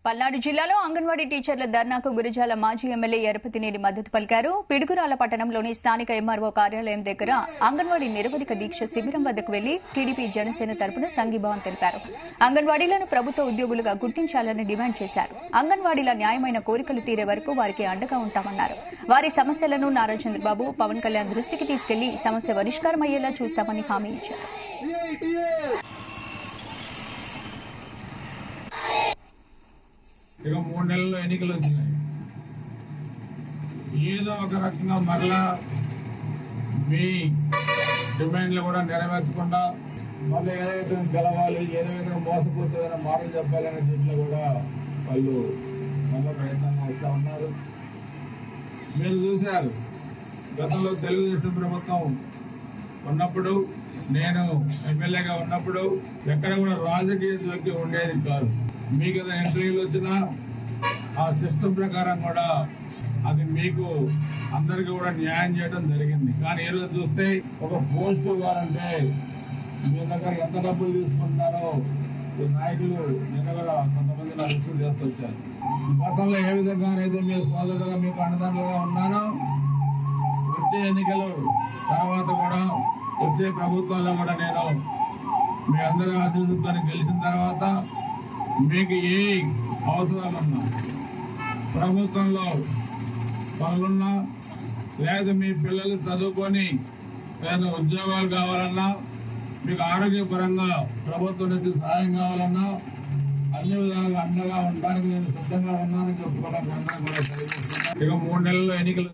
పల్నాడు జిల్లాలో అంగన్వాడీ టీచర్ల ధర్నాకు గురిజాల మాజీ ఎమ్మెల్యే ఎరపతినేని మద్దతు పలికారు. పిడుగురాల పట్టణంలోని స్థానిక ఎంఆర్ఓ కార్యాలయం దగ్గర అంగన్వాడీ నిరవధిక దీక్ష శిబిరం వద్దకు వెళ్లి టీడీపీ జనసేన తరపున సంఘీభావం తెలిపారు. అంగన్వాడీలను ప్రభుత్వ ఉద్యోగులుగా గుర్తించాలని డిమాండ్ చేశారు. అంగన్వాడీల న్యాయమైన కోరికలు తీరే వరకు వారికి అండగా ఉంటామన్నారు. వారి సమస్యలను నారా చంద్రబాబు, పవన్ కళ్యాణ్ దృష్టికి తీసుకెళ్లి సమస్య పరిష్కారం అయ్యేలా చూస్తామని హామీ ఇచ్చారు. ఇక 3 నెలల్లో ఎన్నికలు వచ్చినాయి. ఏదో ఒక రకంగా మరలా మీ డిమాండ్లు కూడా నెరవేర్చకుండా మళ్ళీ ఏదో విధంగా గెలవాలి, ఏదో విధంగా మోసపోతుందన్న మాటలు చెప్పాలనే దీంట్లో కూడా వాళ్ళు మళ్ళీ ప్రయత్నంగా వస్తూ ఉన్నారు. మీరు చూశారు, గతంలో తెలుగుదేశం ప్రభుత్వం ఉన్నప్పుడు, నేను ఎమ్మెల్యేగా ఉన్నప్పుడు ఎక్కడ కూడా రాజకీయ జోక్యం ఉండేది కాదు. మీకు ఇంటర్వ్యూలు వచ్చినా ఆ సిస్టమ్ ప్రకారం కూడా అది మీకు అందరికీ కూడా న్యాయం చేయడం జరిగింది. కానీ ఈరోజు చూస్తే ఒక పోస్ట్ ఇవ్వాలంటే మీ దగ్గర ఎంత డబ్బులు తీసుకుంటారో ఈ నాయకులు నిన్న కూడా కొంతమంది రిసీవ్ చేసుకొచ్చారు. గతంలో ఏ విధంగానైతే మీ సోదరుడుగా మీకు అండదండలుగా ఉన్నారో, వచ్చే ఎన్నికలు తర్వాత కూడా వచ్చే ప్రభుత్వాల్లో కూడా నేను మీ అందరి ఆశీస్సులతో గెలిచిన తర్వాత మీకు ఏ అవసరాలున్నా, ప్రభుత్వంలో పనులున్నా, లేదా మీ పిల్లలు చదువుకొని లేదా ఉద్యోగాలు కావాలన్నా, మీకు ఆరోగ్యపరంగా ప్రభుత్వం నుంచి సహాయం కావాలన్నా అన్ని విధాలుగా అండగా ఉండడానికి నేను సిద్ధంగా ఉన్నానని చెప్పుకోవడానికి కూడా ఇక 3 నెలల్లో ఎన్నికలు